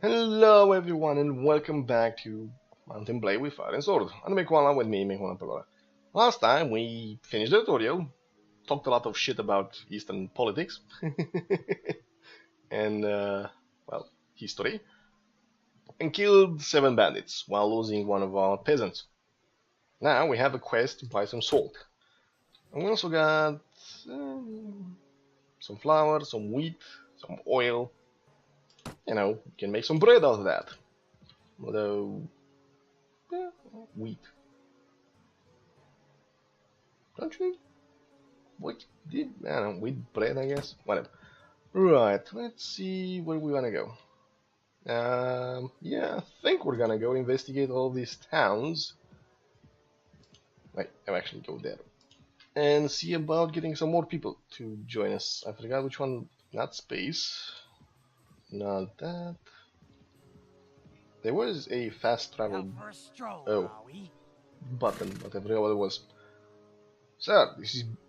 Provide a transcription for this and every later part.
Hello everyone and welcome back to Mountain Blade with Fire and Sword. I'm Mekwala with me, Mekwala Palora. Last time we finished the tutorial, talked a lot of shit about Eastern politics and, well, history, and killed 7 bandits while losing one of our peasants. Now we have a quest to buy some salt. And we also got some flour, some wheat, some oil. You know, you can make some bread out of that. Although, yeah, wheat. Don't you? What did? I don't know, wheat bread, I guess. Whatever. Right, let's see where we wanna go. Yeah, I think we're gonna go investigate all these towns. Wait, I'll actually go there. And see about getting some more people to join us. I forgot which one, not space. Not that. There was a fast travel button, whatever it was. Sir,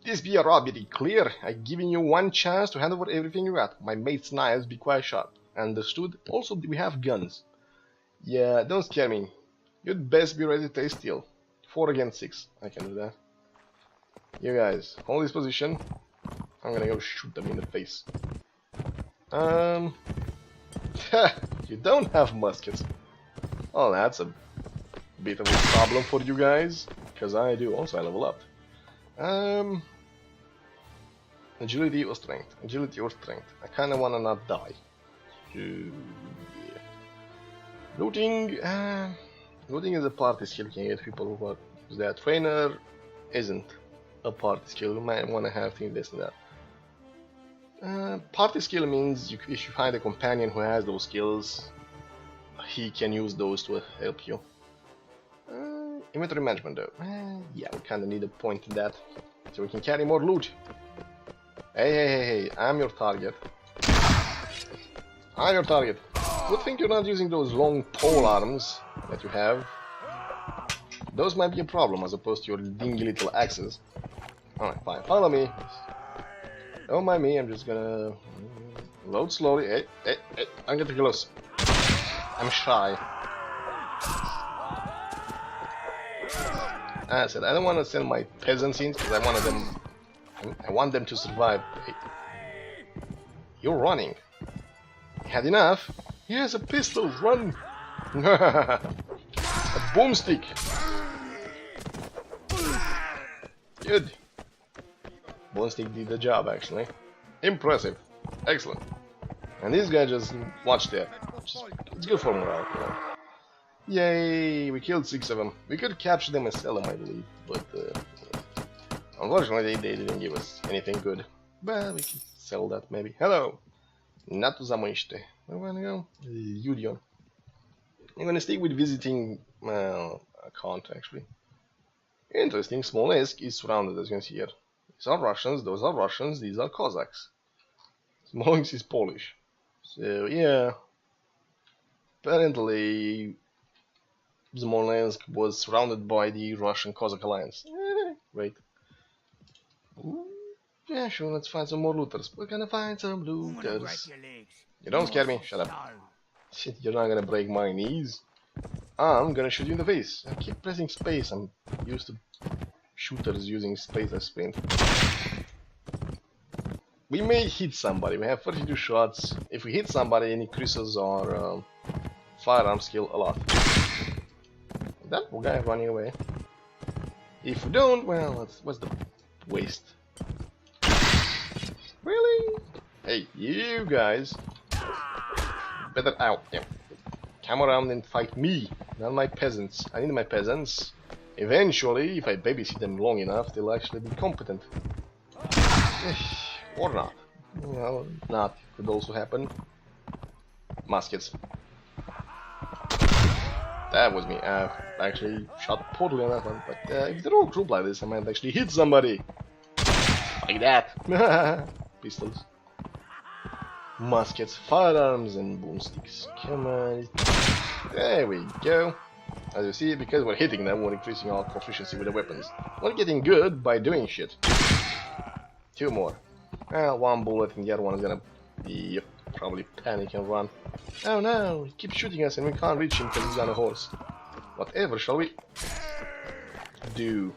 this be a robbery, clear. I've given you one chance to hand over everything you got. My mate's knives be quite sharp. Understood? Also, we have guns. Yeah, don't scare me. You'd best be ready to take steal. 4 against 6. I can do that. You guys, hold this position. I'm gonna go shoot them in the face. You don't have muskets. Oh, that's a bit of a problem for you guys, because I do. Also, I level up. Agility or strength? Agility or strength? I kind of want to not die. Yeah. Looting. Looting is a party skill. You can get people who are their trainer isn't a party skill. You might want to have to invest in that. Party skill means if you find a companion who has those skills, he can use those to help you. Inventory management though. Yeah, we kinda need a point in that, so we can carry more loot. Hey, I'm your target. I'm your target. Good thing you're not using those long pole arms that you have. Those might be a problem as opposed to your dingy little axes. Alright, fine, follow me. Don't mind me, I'm just gonna load slowly. Hey, I'm getting close. I'm shy. I said I don't want to send my peasants in because I want them to survive. Hey. You're running. Had enough? Yes, a pistol. Run. A boomstick. Good. Boomstick did the job, actually. Impressive. Excellent. And this guy just watched that. It's good for morale, you know. Yay! We killed 6 of them. We could capture them and sell them, I believe. But, unfortunately, they didn't give us anything good. But we can sell that, maybe. Hello! Not to Zamoiste. Where am I gonna go? Yulion. I'm gonna stay with visiting... Well, I can't, actually. Interesting. Smolensk is surrounded, as you can see here. These are Russians, those are Russians, these are Cossacks. Smolensk is Polish. So, yeah. Apparently, Smolensk was surrounded by the Russian-Cossack alliance. Great. Ooh, yeah, sure, let's find some more looters. We're gonna find some looters. You don't scare me, shut up. Shit, you're not gonna break my knees. I'm gonna shoot you in the face. I keep pressing space, I'm used to shooters using space as sprint. We may hit somebody, we have 32 shots. If we hit somebody, it increases our firearm skill a lot. That poor guy running away. If we don't, well, what's the waste? Really? Hey, you guys. Better out. Yeah. Come around and fight me, not my peasants. I need my peasants. Eventually, if I babysit them long enough, they'll actually be competent. Or not. Well, not. Could also happen. Muskets. That was me. I actually shot poorly on that one, but if they're all grouped like this, I might actually hit somebody. Like that. Pistols. Muskets, firearms, and boomsticks. Come on. There we go. As you see, because we're hitting them, we're increasing our proficiency with the weapons. We're getting good by doing shit. 2 more. Well, 1 bullet and the other one is gonna be probably panic and run. Oh no, he keeps shooting us and we can't reach him because he's on a horse. Whatever shall we do?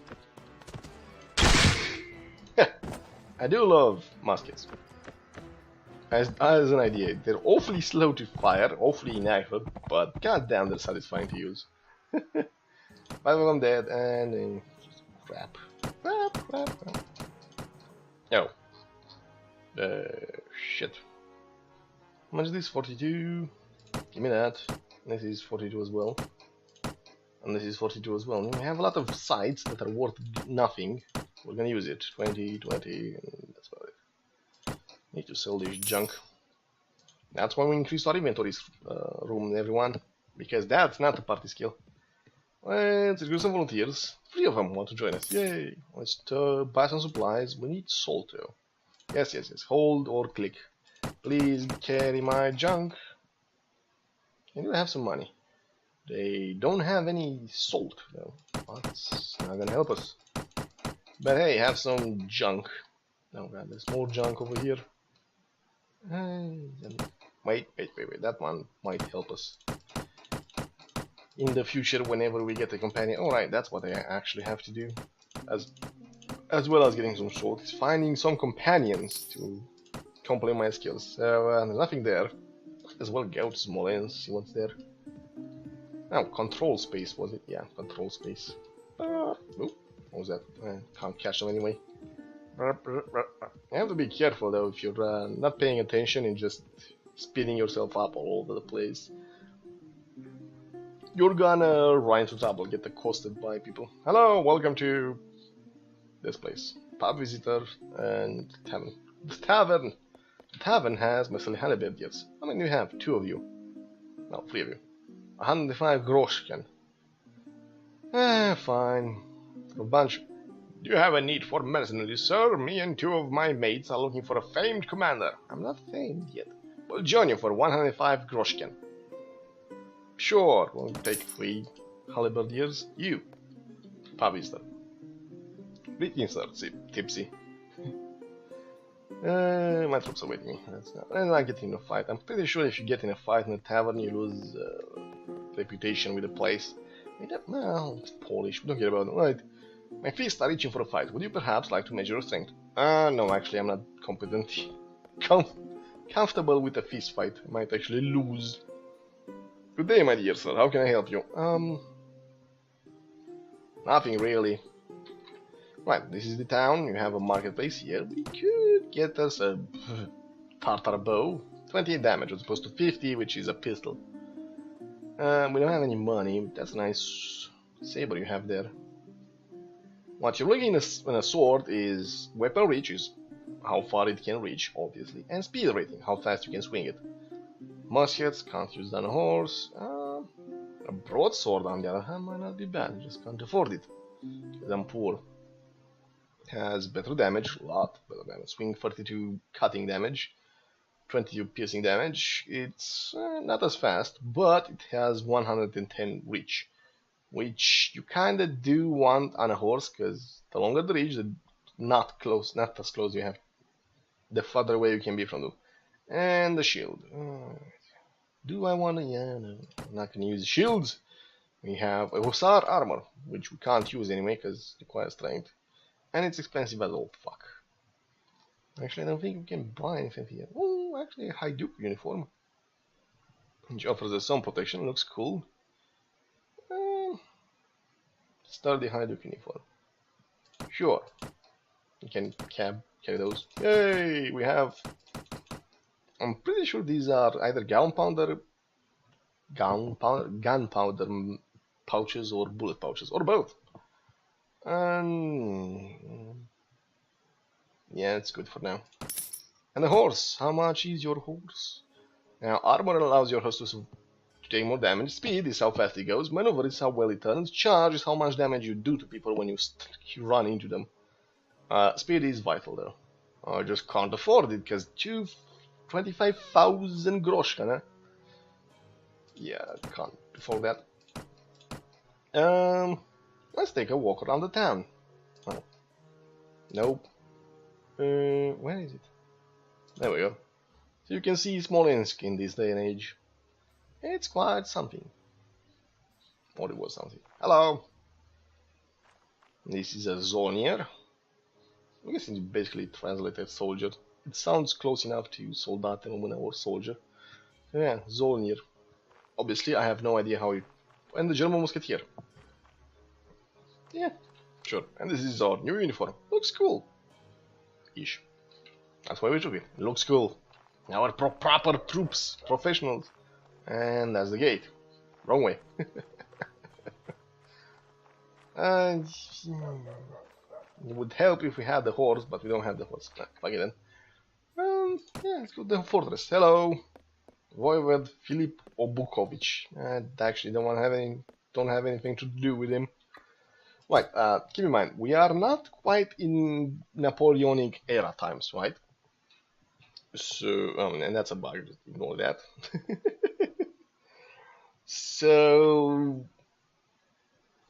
I do love muskets. As an idea, they're awfully slow to fire, awfully inaccurate, but goddamn they're satisfying to use. 5 of them dead, and then crap. Oh. Shit. How much is this? 42. Give me that. This is 42 as well. And this is 42 as well. We have a lot of sites that are worth nothing. We're gonna use it. 20, 20, and that's about it. Need to sell this junk. That's why we increased our inventories room, everyone. Because that's not a party skill. Let's recruit some volunteers. 3 of them want to join us. Yay! Let's buy some supplies. We need salt though. Yes, yes, yes. Hold or click. Please carry my junk. And you have some money. They don't have any salt though. That's not gonna help us. But hey, have some junk. Oh god, there's more junk over here. Wait. That one might help us in the future whenever we get a companion. Alright, that's what I actually have to do. As well as getting some salt, is finding some companions to complement my skills. So there's nothing there. Might as well go to Smolensk, see what's there. Oh, control space was it? Yeah, control space. Oop, what was that? Can't catch them anyway. You have to be careful though if you're not paying attention and just spinning yourself up all over the place. You're gonna run into trouble, get accosted by people. Hello, welcome to this place. Pub visitor and tavern. The tavern! The tavern has mostly halberdiers. How many do you have? 2 of you. No, 3 of you. 105 groschen. Fine. A bunch. Do you have a need for mercenaries, sir? Me and 2 of my mates are looking for a famed commander. I'm not famed yet. We'll join you for 105 groschen. Sure, we'll take 3 halberdiers. You. Pub visitor. Greetings, sir. Tipsy. My troops are waiting me. I'm not getting in a fight. I'm pretty sure if you get in a fight in a tavern, you lose reputation with the place. Well, it's Polish. We don't care about it. Right. My fists are reaching for a fight. Would you perhaps like to measure your strength? No, actually, I'm not competent. Comfortable with a fist fight. I might actually lose. Good day, my dear sir. How can I help you? Nothing really. Right, this is the town. You have a marketplace here. We could get us a Tartar bow. 28 damage as opposed to 50, which is a pistol. We don't have any money. That's a nice saber you have there. What you're looking at in a sword is weapon reach, is how far it can reach, obviously, and speed rating, how fast you can swing it. Muskets, can't use on a horse. A broadsword, on the other hand, might not be bad. Just can't afford it because I'm poor. Has better damage, a lot better damage. Swing 32 cutting damage, 22 piercing damage. It's not as fast, but it has 110 reach, which you kinda do want on a horse, because the longer the reach, the not as close you have, the farther away you can be from them. And the shield. Do I wanna? Yeah, no, I'm not gonna use shields. We have a hussar armor, which we can't use anyway because it requires strength. And it's expensive as all fuck. Actually, I don't think we can buy anything here. Oh, actually, a High Duke uniform, which offers us some protection. Looks cool. Sturdy High Duke uniform. Sure. You can carry those. Yay! We have. I'm pretty sure these are either gunpowder pouches or bullet pouches, or both. Yeah, it's good for now. And the horse. How much is your horse? Now, armor allows your horse to take more damage. Speed is how fast it goes. Maneuver is how well it turns. Charge is how much damage you do to people when you run into them. Speed is vital though. I just can't afford it because 25,000 groschen, huh? Yeah, I can't afford that. Let's take a walk around the town. Oh. Nope. Where is it? There we go. So you can see Smolensk in this day and age. It's quite something. Or it was something. Hello! This is a Zonier. I guess it's basically translated soldier. It sounds close enough to Soldaten or soldier. So yeah, Zonier. Obviously, I have no idea how it... And the German Musketeer. Yeah, sure. And this is our new uniform. Looks cool. Ish. That's why we took it. It looks cool. Our proper troops. Professionals. And that's the gate. Wrong way. It would help if we had the horse, but we don't have the horse. Nah, fuck it then. Yeah, let's go to the fortress. Hello, Voivod Filip Obukovich. I actually don't have anything to do with him. Right, keep in mind, we are not quite in Napoleonic era times, right? So, and that's a bug, just ignore that. So,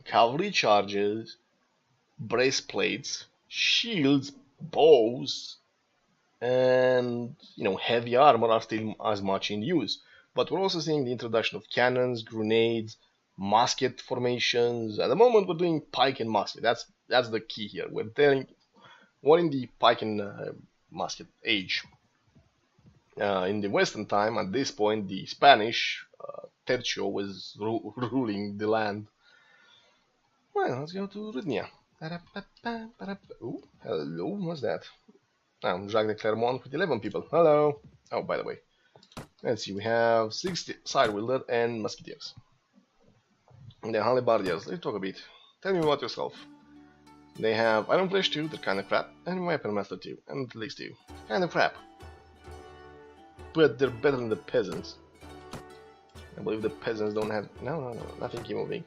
cavalry charges, breastplates, shields, bows, and heavy armor are still as much in use. But we're also seeing the introduction of cannons, grenades, musket formations. At the moment, we're doing pike and musket. That's the key here. We're in the pike and musket age. In the Western time, at this point, the Spanish Tercio was ruling the land. Well, let's go to Rudnia. Ooh, hello, what's that? Jacques de Clermont with 11 people. Hello. Oh, by the way. Let's see, we have 60 side-wielder and musketeers. And the halberdiers, let's talk a bit. Tell me about yourself. They have Iron Flesh 2, they're kinda crap, and Weapon Master 2, and at least 2. Kinda crap. But they're better than the peasants. I believe the peasants don't have... No, nothing keep moving.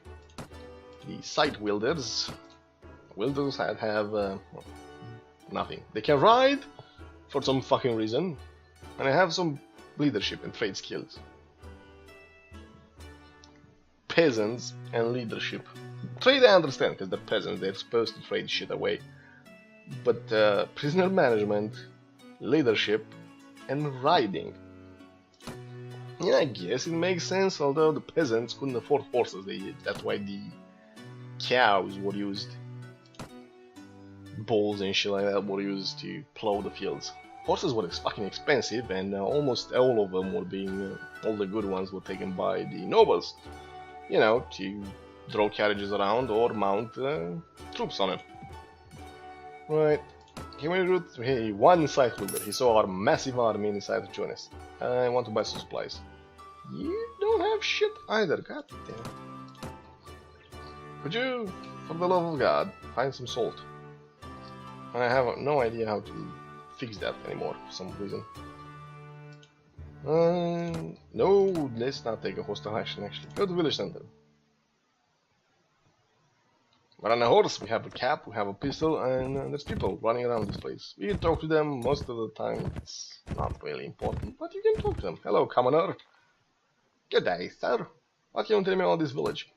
The side-wielders... Wielders have... nothing. They can ride for some fucking reason, and I have some leadership and trade skills. Peasants and leadership. Trade I understand, because they're peasants, they're supposed to trade shit away. But prisoner management, leadership, and riding. Yeah, I guess it makes sense, although the peasants couldn't afford horses, that's why the cows were used. Bulls and shit like that were used to plow the fields. Horses were fucking expensive, and almost all of them were being, all the good ones were taken by the nobles, to draw carriages around or mount troops on it. Right, he went route. Hey, one side wielder. He saw our massive army and decided to join us. I want to buy some supplies. You don't have shit either, god damn. Could you, for the love of God, find some salt? And I have no idea how to fix that anymore for some reason. No, let's not take a hostile action actually. Go to village center. We're on a horse, we have a cap, we have a pistol, and there's people running around this place. We can talk to them, most of the time it's not really important, but you can talk to them. Hello, commoner. Good day, sir. What can you tell me about this village?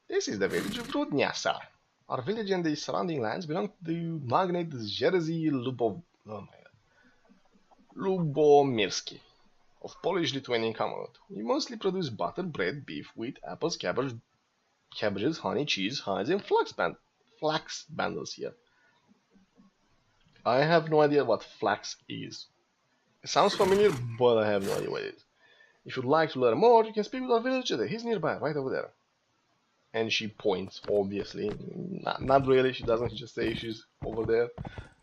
This is the village of Rudnia, sir. Our village and the surrounding lands belong to the magnate Jerzy Lubomirski of Polish-Lithuanian Commonwealth. We mostly produce butter, bread, beef, wheat, apples, cabbages, honey, cheese, hides, and flax bundles here. I have no idea what flax is. It sounds familiar, but I have no idea what it is. If you'd like to learn more, you can speak with our villager. He's nearby, right over there. And she points, obviously. Not really, she doesn't just say she's over there.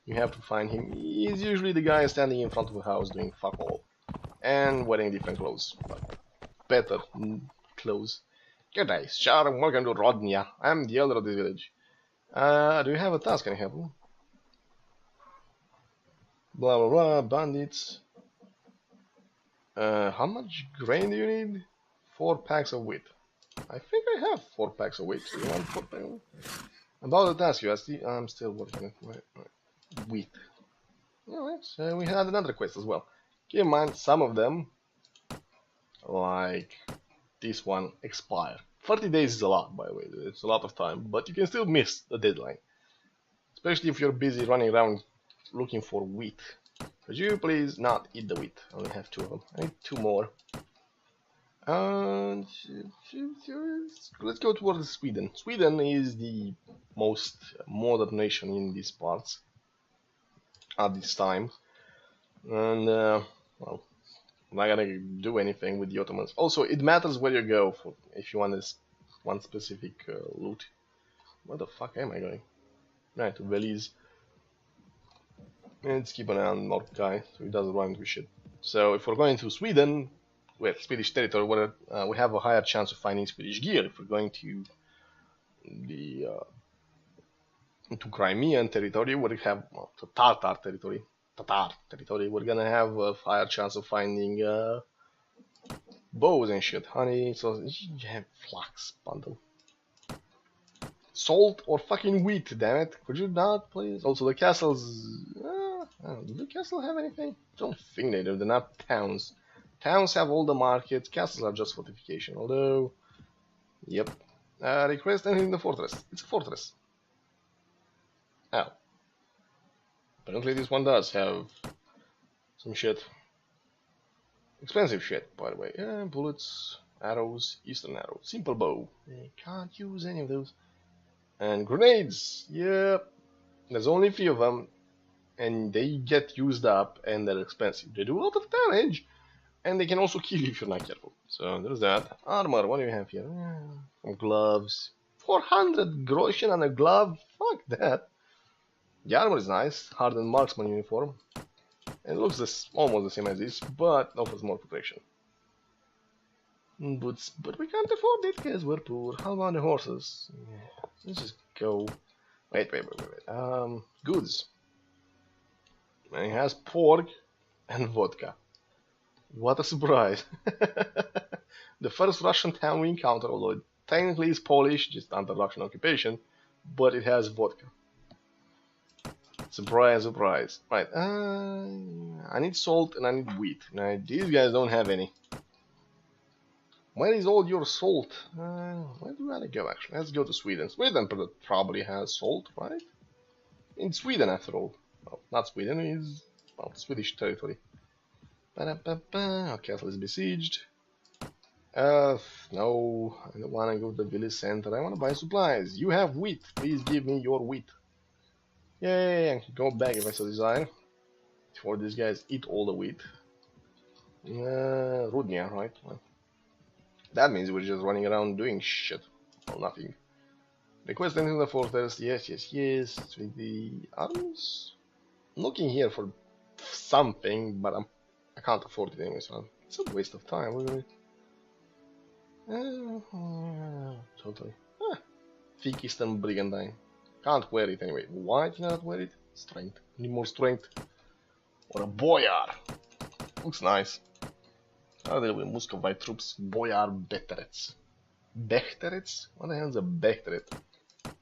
You have to find him. He's usually the guy standing in front of the house doing fuck all. And wearing different clothes. But better clothes. Good day, sir, and welcome to Rodnia. I'm the elder of the village. Do you have a task? Can I help you? Blah blah blah, bandits. How much grain do you need? 4 packs of wheat. I think I have 4 packs of wheat. So you want 4 packs of wheat? About the task, I'm still working it. Right. Wheat. Alright, so we had another quest as well. Keep in mind, some of them, like this one, expire. 30 days is a lot, by the way. It's a lot of time, but you can still miss the deadline. Especially if you're busy running around looking for wheat. Could you please not eat the wheat? I only have 2 of them. I need 2 more. And let's go towards Sweden. Sweden is the most modern nation in these parts at this time, and well, I'm not gonna do anything with the Ottomans. Also, it matters where you go for if you want this one specific loot. Where the fuck am I going? Right, to Belize. Let's keep an eye on North guy so he doesn't run into shit. So if we're going to Sweden, well, Swedish territory, where we have a higher chance of finding Swedish gear. If we're going to the to Crimean territory, where we have to Tatar territory, we're gonna have a higher chance of finding bows and shit. Honey, so you have flax bundle. Salt or fucking wheat, damn it. Could you not, please? Also, the castles... do the castle have anything? I don't think they do. They're not towns. Towns have all the markets. Castles are just fortification. Although... Yep. Request anything in the fortress. It's a fortress. Oh. Apparently this one does have some shit. Expensive shit, by the way. Bullets, arrows, eastern arrow. Simple bow. Can't use any of those. And grenades, yep. There's only a few of them, and they get used up, and they're expensive. They do a lot of damage, and they can also kill you if you're not careful. So there's that. Armor, what do we have here? Some gloves. 400 groschen on a glove? Fuck that. The armor is nice. Hardened marksman uniform. It looks almost the same as this, but offers more protection. But we can't afford it because we're poor. How about the horses? Yeah. Let's just go. Wait. Goods. And it has pork and vodka. What a surprise. The first Russian town we encounter, although it technically is Polish, just under Russian occupation, but it has vodka. Surprise, surprise. Right, I need salt and I need wheat. Now, these guys don't have any. Where is all your salt? Where do you want to go, actually? Let's go to Sweden. Sweden probably has salt, right? In Sweden, after all. Well, not Sweden, it's Swedish territory. Our castle is besieged. No, I don't want to go to the village center. I want to buy supplies. You have wheat. Please give me your wheat. Yay, I can go back if I so desire. Before these guys eat all the wheat. Rudnia, right? Well, that means we're just running around doing shit. Well, nothing. Request entering the fortress. Yes. With the arms. I'm looking here for something, but I can't afford it anyway, so it's a waste of time, really. Totally. Thick Eastern Brigandine. Can't wear it anyway. Why do you not wear it? Strength. Need more strength. Or a boyar. Looks nice. How deal with Muscovite troops? Boyar Bechterets. Bechterets? What the hell is a Bechteret?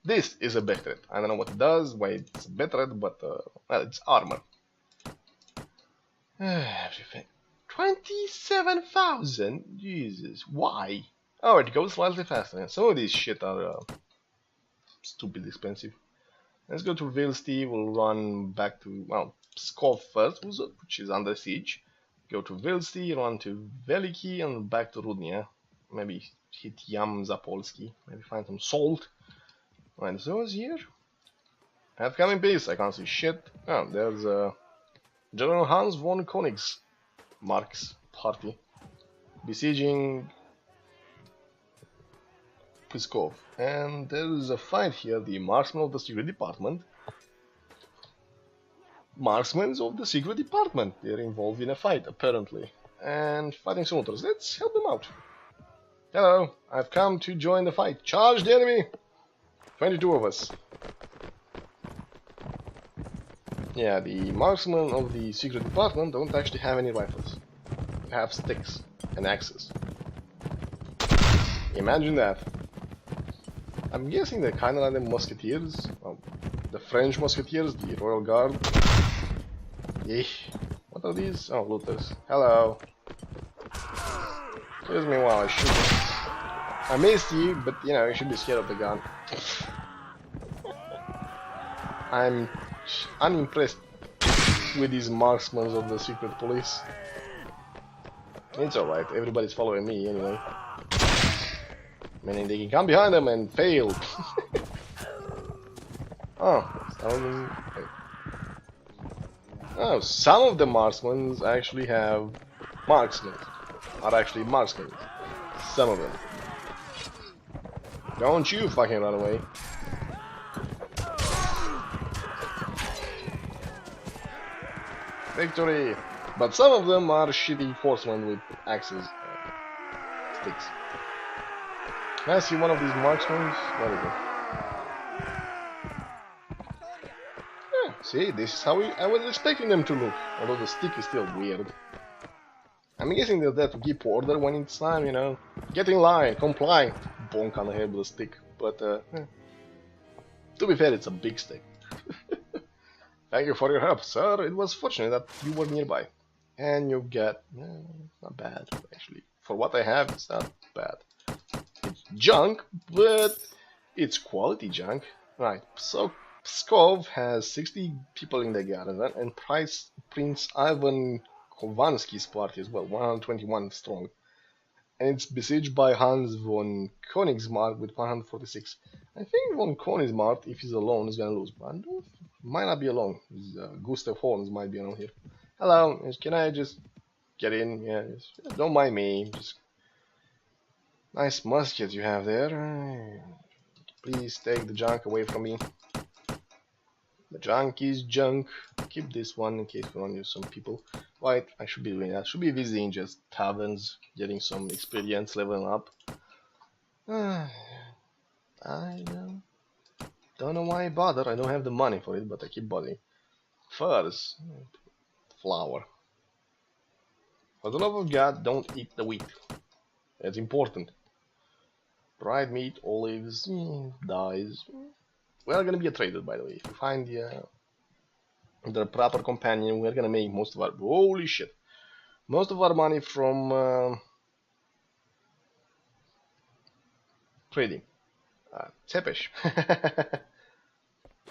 This is a Bechteret. I don't know what it does, why it's a Bechteret, but well, it's armor. Everything. 27,000? Jesus, why? Oh, it goes slightly faster. Some of these shit are stupid expensive. Let's go to Vilsti. We'll run back to, well, Pskov first, which is under siege. Go to Vilsti, run to Veliki, and back to Rudnia. Maybe hit Yam Zapolski. Maybe find some salt. Right, so it's here. Have come in peace. I can't see shit. Oh, there's General Hans von Königsmarck's party besieging Pskov. And there is a fight here. The marksmen of the secret department. Marksmen of the secret department. They're involved in a fight, apparently. And fighting soldiers. Let's help them out. Hello, I've come to join the fight. Charge the enemy! 22 of us. Yeah, the marksmen of the secret department don't actually have any rifles. They have sticks and axes. Imagine that. I'm guessing they're kinda like the musketeers. Well, the French musketeers, the Royal Guard. Eesh. What are these? Oh, looters. Hello. Excuse me while I shoot you. I missed you, but you know, you should be scared of the gun. I'm unimpressed with these marksmen of the secret police. It's alright, everybody's following me anyway. Meaning they can come behind them and fail. Oh, some of them... Oh, some of the marksmen actually have marksmen. Are actually marksmen. Some of them. Don't you fucking run away. Victory! But some of them are shitty horsemen with axes. Sticks. Can I see one of these marksmen? Where is it? Yeah, see, this is how I was expecting them to look. Although the stick is still weird. I'm guessing they're there to keep order when it's time, you know. Get in line, comply. Bonk on the head with a stick. But, to be fair, it's a big stick. Thank you for your help, sir. It was fortunate that you were nearby. And you get... not bad, actually. For what I have, it's not bad. It's junk, but it's quality junk. Right, so Pskov has 60 people in the garrison, and Prince Ivan Kovansky's party as well, 121 strong. And it's besieged by Hans von Königsmark with 146. I think von Königsmark, if he's alone, is gonna lose. But might not be alone. Gustav Horns might be around here. Hello, can I just get in? Yeah, don't mind me. Just nice musket you have there. Please take the junk away from me. The junk is junk. Keep this one in case we run into some people. Right, I should be doing that. Should be visiting just taverns, getting some experience, leveling up. I don't know why I bother. I don't have the money for it, but I keep bothering. Furs. Flour. For the love of God, don't eat the wheat. It's important. Dried meat, olives, dyes. We're gonna be a trader, by the way. If you find the proper companion, we're gonna make most of our... Holy shit! Most of our money from trading. Tsepesh.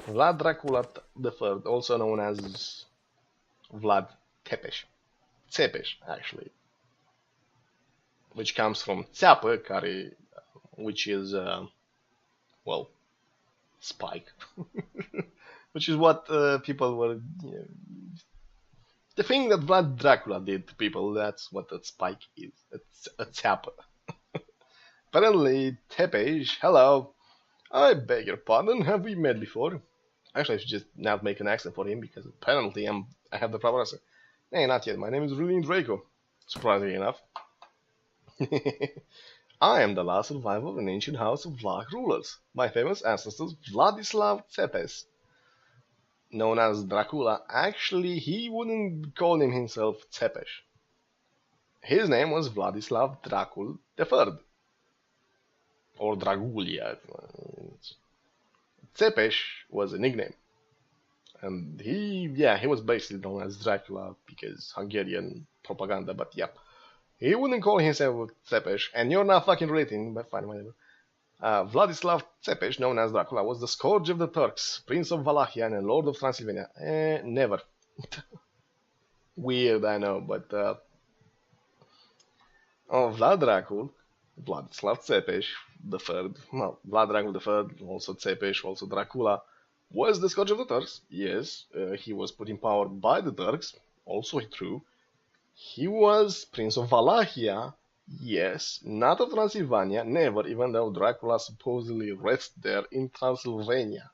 Vlad Dracula III, also known as Vlad Tepes. Tsepesh, actually. Which comes from Țeapă, care, which is, well, spike. Which is what people were... the thing that Vlad Dracula did to people, that's what a spike is. It's a Țeapă. Apparently, Tepes, hello. I beg your pardon, have we met before? Actually, I should just not make an accent for him, because apparently I have the proper accent. Hey, not yet, my name is Rulin Draco. Surprisingly enough. I am the last survivor of an ancient house of Vlach rulers. My famous ancestors, Vladislav Țepes, known as Dracula. Actually, he wouldn't call himself Țepes. His name was Vladislav Dracul III. Or Dragulia. Țepes was a nickname. And he was basically known as Dracula because Hungarian propaganda, but yeah. He wouldn't call himself Țepes, and you're not fucking relating, but fine, whatever. Vladislav Țepes, known as Dracula, was the scourge of the Turks, Prince of Wallachia and Lord of Transylvania. Never. Weird, I know, but Vlad Dracul, Vladislav Țepes the third, well, Vlad Dracul the third, also Țepes, also Dracula, was the scourge of the Turks. Yes, he was put in power by the Turks, also true. He was Prince of Wallachia, yes, not of Transylvania, never, even though Dracula supposedly rests there in Transylvania.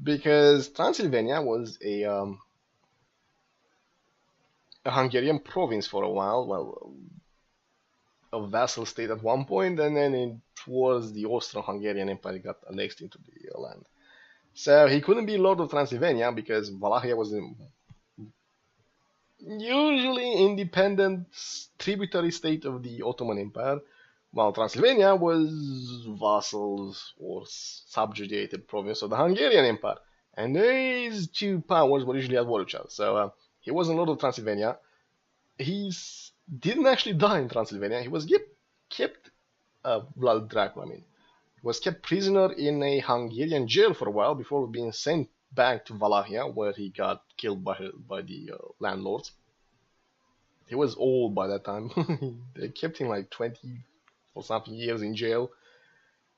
Because Transylvania was a Hungarian province for a while, well, a vassal state at one point, and then towards the Austro-Hungarian Empire got annexed into the land. So he couldn't be Lord of Transylvania because Wallachia was usually independent tributary state of the Ottoman Empire, while Transylvania was vassals or subjugated province of the Hungarian Empire. And these two powers were usually at war with each other. So he wasn't Lord of Transylvania. He didn't actually die in Transylvania. He was kept Vlad Dracula, he was kept prisoner in a Hungarian jail for a while before being sent back to Wallachia, where he got killed by the landlords. He was old by that time. They kept him like 20 or something years in jail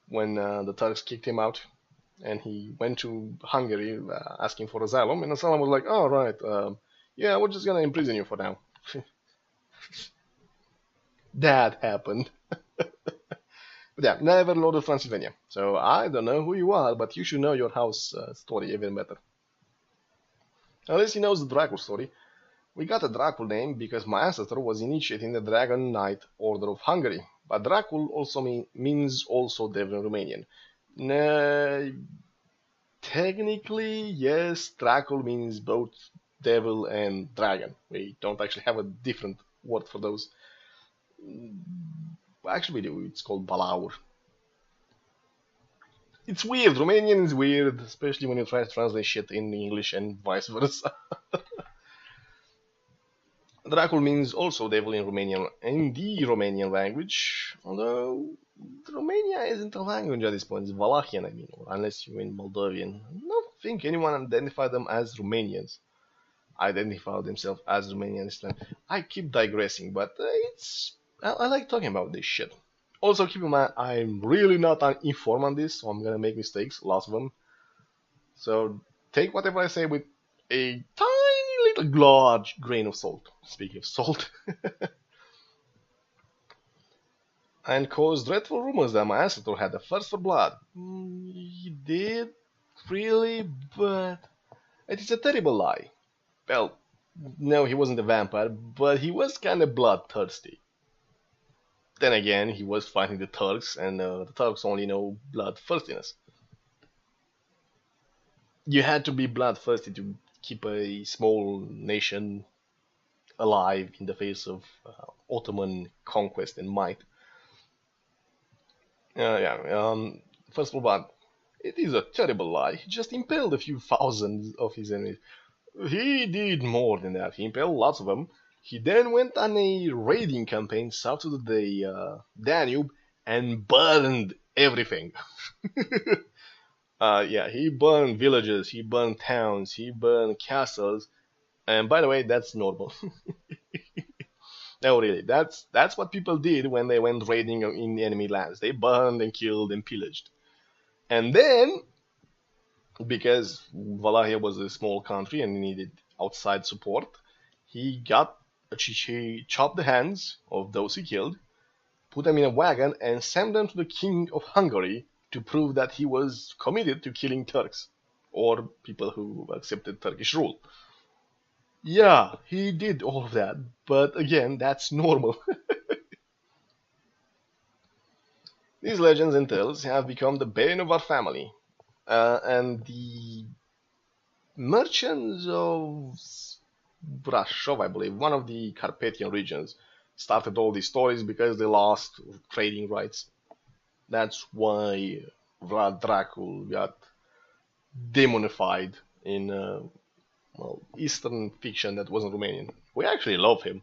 when the Turks kicked him out. And he went to Hungary asking for asylum. And asylum was like, oh, right, yeah, we're just going to imprison you for now. That happened. But yeah, never loaded Transylvania. So I don't know who you are, but you should know your house story even better. At least he knows the Dracul story. We got a Dracul name because my ancestor was initiated in the Dragon Knight Order of Hungary. But Dracul also means also devil in Romanian. Technically, yes, Dracul means both devil and dragon. We don't actually have a different word for those. Actually, we do. It's called Palora. It's weird. Romanian is weird, especially when you try to translate shit in English and vice versa. Dracul means also devil in Romanian, in the Romanian language, although Romania isn't a language at this point, it's Wallachian, I mean, unless you mean Moldovan. I don't think anyone identified them as Romanians. Identify themselves as Romanians. I keep digressing, but I like talking about this shit. Also, keep in mind, I'm really not informed on this, so I'm gonna make mistakes, lots of them. So take whatever I say with a tiny little large grain of salt. Speaking of salt. And caused dreadful rumors that my ancestor had a thirst for blood. He did, really, but it is a terrible lie. Well, no, he wasn't a vampire, but he was kind of bloodthirsty. Then again, he was fighting the Turks, and the Turks only know bloodthirstiness. You had to be bloodthirsty to keep a small nation alive in the face of Ottoman conquest and might. First of all, it is a terrible lie. He just impaled a few thousand of his enemies. He did more than that. He impaled lots of them. He then went on a raiding campaign south of the Danube and burned everything. He burned villages, he burned towns, he burned castles. And by the way, that's normal. No, really, that's what people did when they went raiding in enemy lands. They burned and killed and pillaged. And then, because Wallachia was a small country and needed outside support, he chopped the hands of those he killed, put them in a wagon, and sent them to the King of Hungary to prove that he was committed to killing Turks, or people who accepted Turkish rule. Yeah, he did all of that, but again, that's normal. These legends and tales have become the bane of our family, and the merchants of Brasov, I believe, one of the Carpathian regions, started all these stories because they lost trading rights. That's why Vlad Dracul got demonified in Eastern fiction that wasn't Romanian. We actually love him.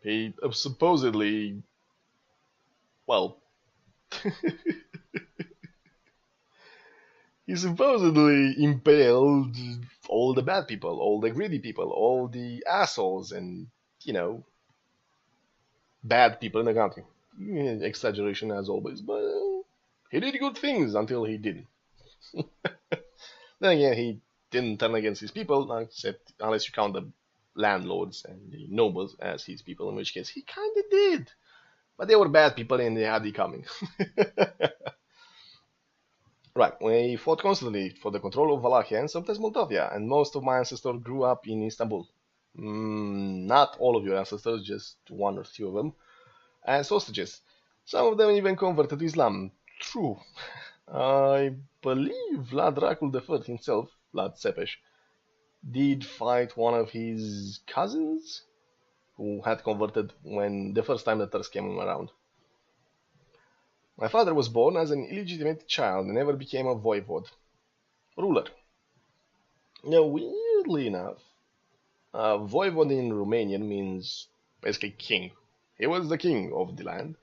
He supposedly, he supposedly impaled all the bad people, all the greedy people, all the assholes, and, bad people in the country. Exaggeration as always, but he did good things until he didn't. Then again, he didn't turn against his people, except unless you count the landlords and the nobles as his people, in which case he kinda did. But they were bad people and they had it coming. Right, we fought constantly for the control of Wallachia and sometimes Moldavia, and most of my ancestors grew up in Istanbul. Not all of your ancestors, just one or two of them. As hostages. Some of them even converted to Islam. True. I believe Vlad Dracul III himself, Vlad Țepeș, did fight one of his cousins who had converted when the first time the Turks came around. My father was born as an illegitimate child and never became a voivod, ruler. Now, weirdly enough, voivod in Romanian means basically king. He was the king of the land,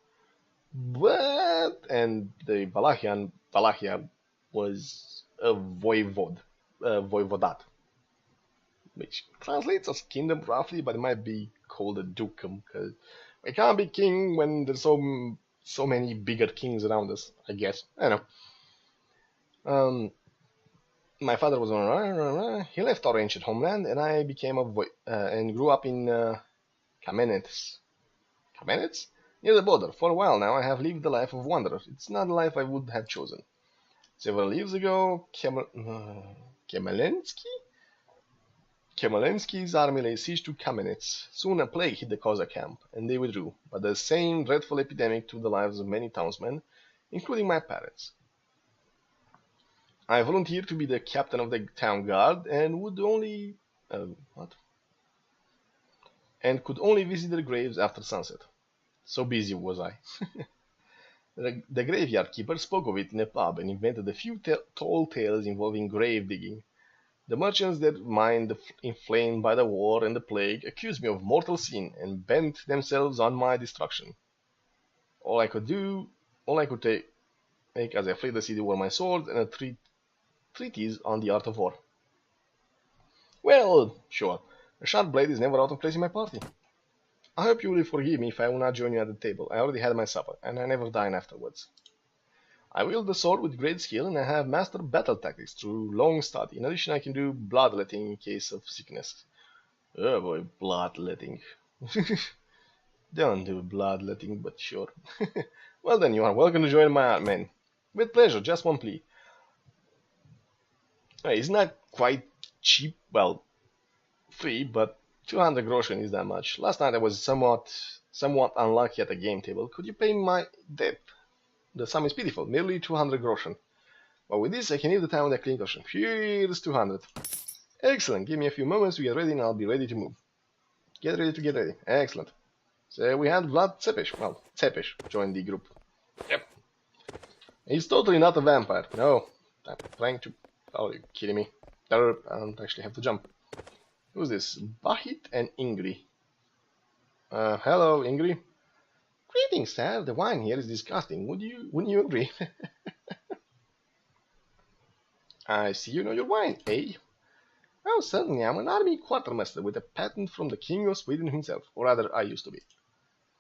and the Wallachia was a voivodat, which translates as kingdom roughly, but it might be called a dukedom, because I can't be king when there's so many bigger kings around us, I guess. I don't know. My father was on. He left our ancient homeland, and I became and grew up in Kamenets. Kamenets? Near the border. For a while now, I have lived the life of wanderer. It's not a life I would have chosen. Several years ago, Kemalensky's army laid siege to Kamenets. Soon a plague hit the Cossack camp, and they withdrew. But the same dreadful epidemic took the lives of many townsmen, including my parents. I volunteered to be the captain of the town guard, and could only visit their graves after sunset. So busy was I. The graveyard keeper spoke of it in a pub and invented a few tall tales involving grave digging. The merchants, their mind inflamed by the war and the plague, accused me of mortal sin and bent themselves on my destruction. All I could take as I fled the city were my sword and a treatise on the art of war. Well, sure, a sharp blade is never out of place in my party. I hope you will forgive me if I will not join you at the table. I already had my supper, and I never dine afterwards. I wield the sword with great skill, and I have mastered battle tactics through long study. In addition, I can do bloodletting in case of sickness. Oh boy, bloodletting. Don't do bloodletting, but sure. Well then, you are welcome to join my men. With pleasure, just one plea. It's not quite cheap, well, free, but 200 groschen is that much. Last night I was somewhat unlucky at the game table. Could you pay my debt? The sum is pitiful, merely 200 groschen. But with this I can leave the town with a clean groschen. Here's 200. Excellent, give me a few moments to get ready and I'll be ready to move. Get ready. Excellent. So we had Vlad Tsepesh. Well, Tsepesh joined the group. Yep. He's totally not a vampire. No. I'm trying to... Oh, are you kidding me? I don't actually have to jump. Who's this? Bahit and Ingri. Hello, Ingri. Greetings, sir. The wine here is disgusting. Wouldn't you agree? I see you know your wine, eh? Oh, certainly. I'm an army quartermaster with a patent from the King of Sweden himself. Or rather, I used to be.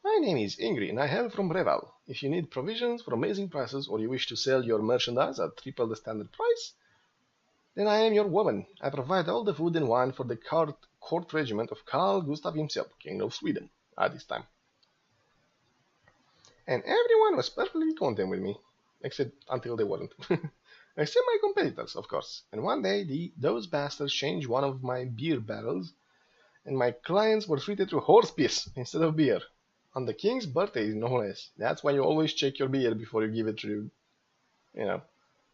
My name is Ingri, and I hail from Breval. If you need provisions for amazing prices, or you wish to sell your merchandise at triple the standard price, then I am your woman. I provide all the food and wine for the court regiment of Carl Gustav himself, King of Sweden, at this time. And everyone was perfectly content with me, except until they weren't. Except my competitors, of course. And one day, those bastards changed one of my beer barrels, and my clients were treated to horse piss instead of beer. On the king's birthday, no less. That's why you always check your beer before you give it to,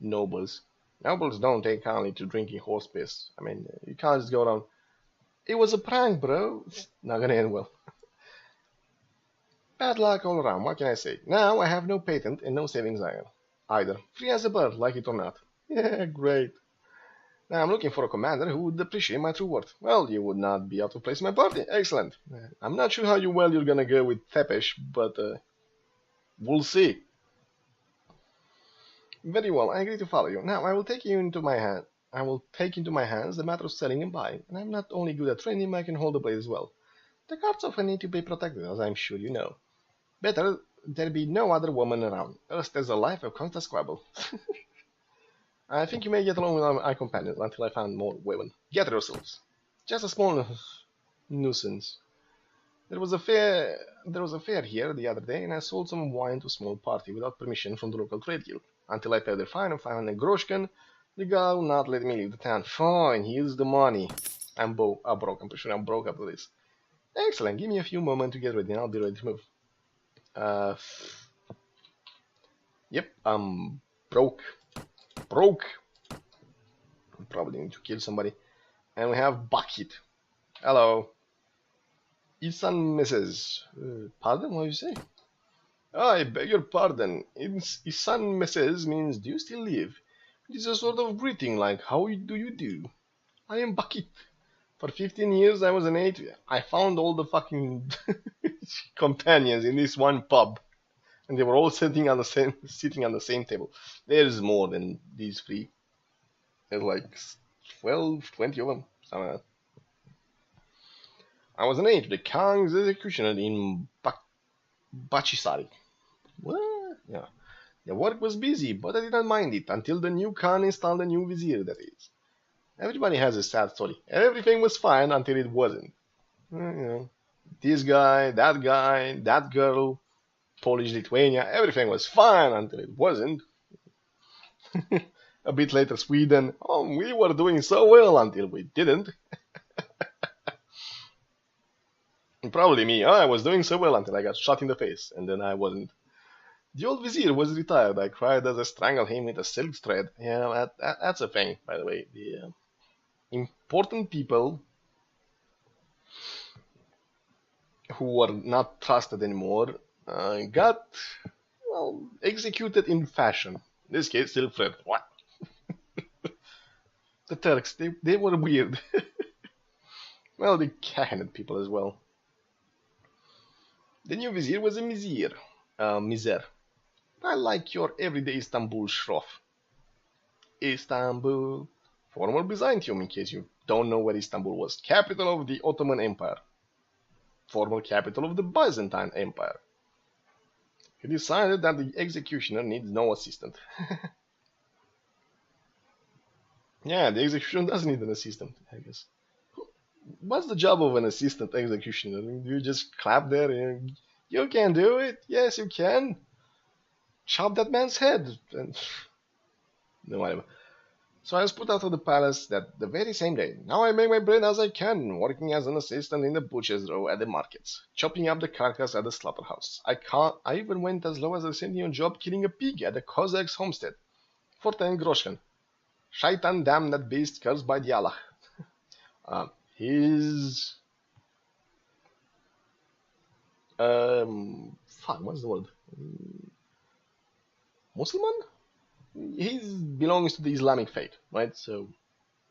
nobles. Nobles don't take kindly to drinking horse piss. I mean, you can't just go around, it was a prank, bro. It's not gonna end well. Bad luck all around, what can I say? Now I have no patent and no savings either. Free as a bird, like it or not. Yeah, great. Now I'm looking for a commander who would appreciate my true worth. Well, you would not be out of place in my party. Excellent. I'm not sure how you're gonna go with Tepesh, but we'll see. Very well, I agree to follow you. Now I will take into my hands the matter of selling and buying, and I'm not only good at training, I can hold a blade as well. The carts often need to be protected, as I'm sure you know. Better there be no other woman around, else there's a life of constant squabble. I think you may get along with my companions until I find more women. Get yourselves. Just a small nuisance. There was a fair here the other day, and I sold some wine to a small party without permission from the local trade guild. Until I paid their fine of 500 groschen, the guy will not let me leave the town. Fine, here's the money. I'm broke. I'm pretty sure I'm broke after this. Excellent. Give me a few moments to get ready, and I'll be ready to move. Yep, I'm broke. I'm probably need to kill somebody. And we have Bucket. Hello. Isan Mrs. Pardon, what do you say? I beg your pardon. Isan Mrs. means do you still live? It is a sort of greeting like how do you do? I am Bucket. For 15 years I was an 8. I found all the fucking companions in this one pub. And they were all sitting on the same table. There's more than these 3. There's like 12, 20 of them. Something like that. I was an aide to the Kang's executioner in Bachisari. What? Yeah. The work was busy, but I didn't mind it until the new Khan installed a new vizier, that is. Everybody has a sad story. Everything was fine until it wasn't. You know, this guy, that girl, Polish Lithuania, everything was fine until it wasn't. A bit later, Sweden. Oh, we were doing so well until we didn't. Probably me. I was doing so well until I got shot in the face, and then I wasn't. The old vizier was retired. I cried as I strangled him with a silk thread. Yeah, that's a thing, by the way. The important people who were not trusted anymore got, well, executed in fashion. In this case, silk thread. What? The Turks, they were weird. Well, the Kahanate people as well. The new vizier was a miser. I like your everyday Istanbul shroff. Istanbul. Former Byzantium, in case you don't know where Istanbul was. Capital of the Ottoman Empire. Former capital of the Byzantine Empire. He decided that the executioner needs no assistant. Yeah, the executioner does need an assistant, I guess. What's the job of an assistant executioner? You just clap there and you can do it. Yes, you can. Chop that man's head. And no, whatever. So I was put out of the palace that the very same day. Now I make my bread as I can, working as an assistant in the butcher's row at the markets, chopping up the carcass at the slaughterhouse. I even went as low as a sending on job killing a pig at the Cossacks' homestead for 10 groschen. Shaitan, damn that beast, cursed by the Allah. He's what's the word? Muslim? He belongs to the Islamic faith, right? So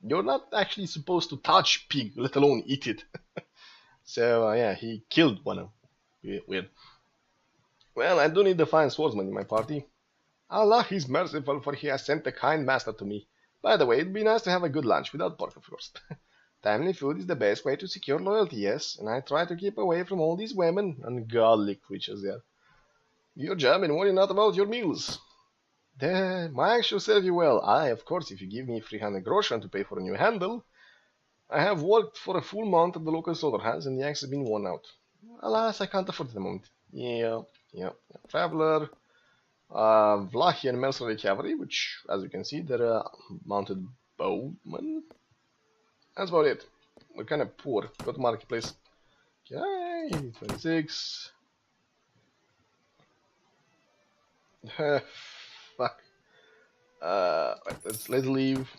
you're not actually supposed to touch pig, let alone eat it. So yeah, he killed one of them. Weird. Well, I do need a fine swordsman in my party. Allah is merciful, for he has sent a kind master to me. By the way, it'd be nice to have a good lunch without pork, of course. Timely food is the best way to secure loyalty, yes, and I try to keep away from all these women, ungodly creatures there. You're German, worry not about your meals. My axe shall serve you well. Aye, of course, if you give me 300 groschen to pay for a new handle. I have worked for a full month at the local slaughterhouse, and the axe has been worn out. Alas, I can't afford it at the moment. Yeah. Traveler, Vlachian mercenary cavalry, which, as you can see, they're mounted bowmen. That's about it. We're kind of poor. Go to marketplace. Okay, 26. Fuck. Right, let's leave.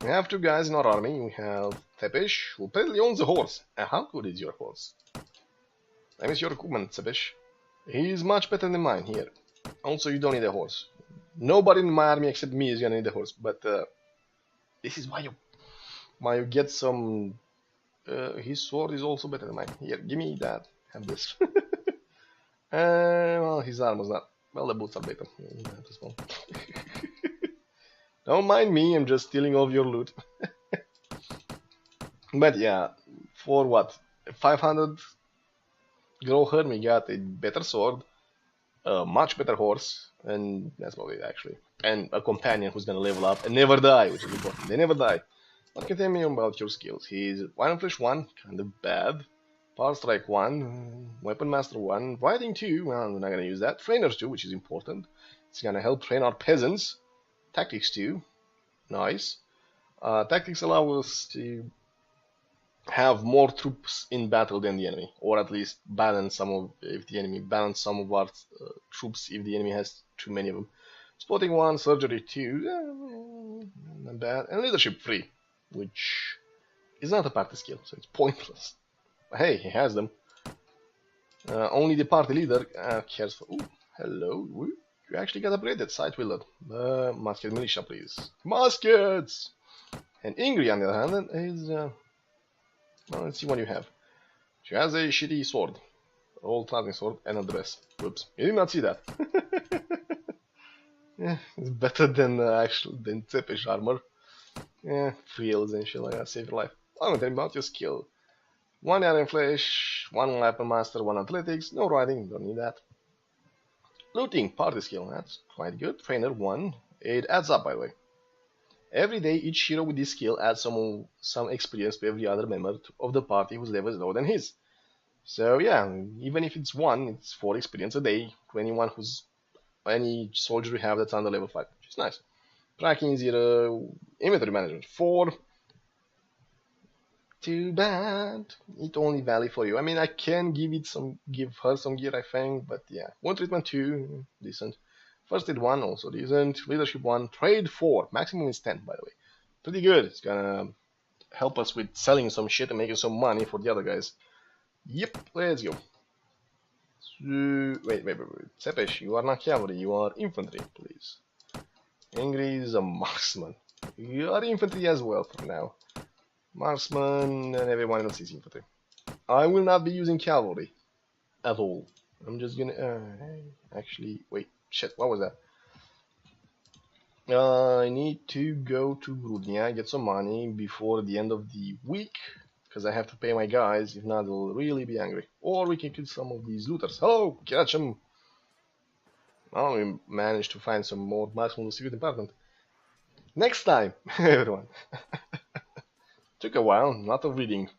We have two guys in our army. We have Tepesh, who apparently owns a horse. How good is your horse? I miss your equipment, Tepesh. He's much better than mine here. Also, you don't need a horse. Nobody in my army except me is gonna need a horse, but this is why you get some. His sword is also better than mine. Here, give me that. Have this. Well, his armor's not. Well, the boots are better. Don't mind me, I'm just stealing all of your loot. But yeah, for what? 500 Grohern, we got a better sword, a much better horse, and that's about it actually. And a companion who's gonna level up and never die, which is important. They never die. What can you tell me about your skills? He's Iron Flesh 1, kind of bad. Power Strike 1, Weapon Master 1, Riding 2, well, we're not gonna use that. Trainers 2, which is important. It's gonna help train our peasants. Tactics 2, nice. Tactics allow us to have more troops in battle than the enemy, or at least balance some of our troops if the enemy has too many of them. Spotting 1, Surgery 2, not bad, and Leadership 3, which is not a party skill, so it's pointless. But hey, he has them. Only the party leader cares for. Ooh, hello. Ooh, you actually got upgraded, Sight Wielded. Musket Militia, please. Muskets! And Ingrid, on the other hand, is. Well, let's see what you have. She has a shitty sword. Old hunting sword, and not the best. Whoops. You did not see that. Yeah, it's better than than Tepesh armor. Yeah, frills and shit like that, save your life. I'm gonna tell you about your skill. 1 iron flesh, 1 weapon master, 1 athletics, no riding, don't need that. Looting, party skill, that's quite good. Trainer 1, it adds up by the way. Every day, each hero with this skill adds some experience to every other member of the party whose level is lower than his. So yeah, even if it's 1, it's 4 experience a day to anyone who's any soldier we have that's under level 5, which is nice. Tracking 0, inventory management 4. Too bad. It only valid for you. I mean, I can give her some gear, I think, but yeah. Wound treatment 2, decent. First aid 1, also decent. Leadership 1, trade 4. Maximum is 10, by the way. Pretty good. It's gonna help us with selling some shit and making some money for the other guys. Yep, let's go. Wait. Sepesh, you are not cavalry, you are infantry, please. Angry is a marksman. You are infantry as well for now. Marksman and everyone else is infantry. I will not be using cavalry at all. I'm just gonna actually wait. Shit, what was that? I need to go to Grudnia, get some money before the end of the week, because I have to pay my guys. If not, they'll really be angry. Or we can kill some of these looters. Hello, catch them. Oh, we managed to find some more marks from the secret department. Next time, everyone. Took a while, a lot of reading.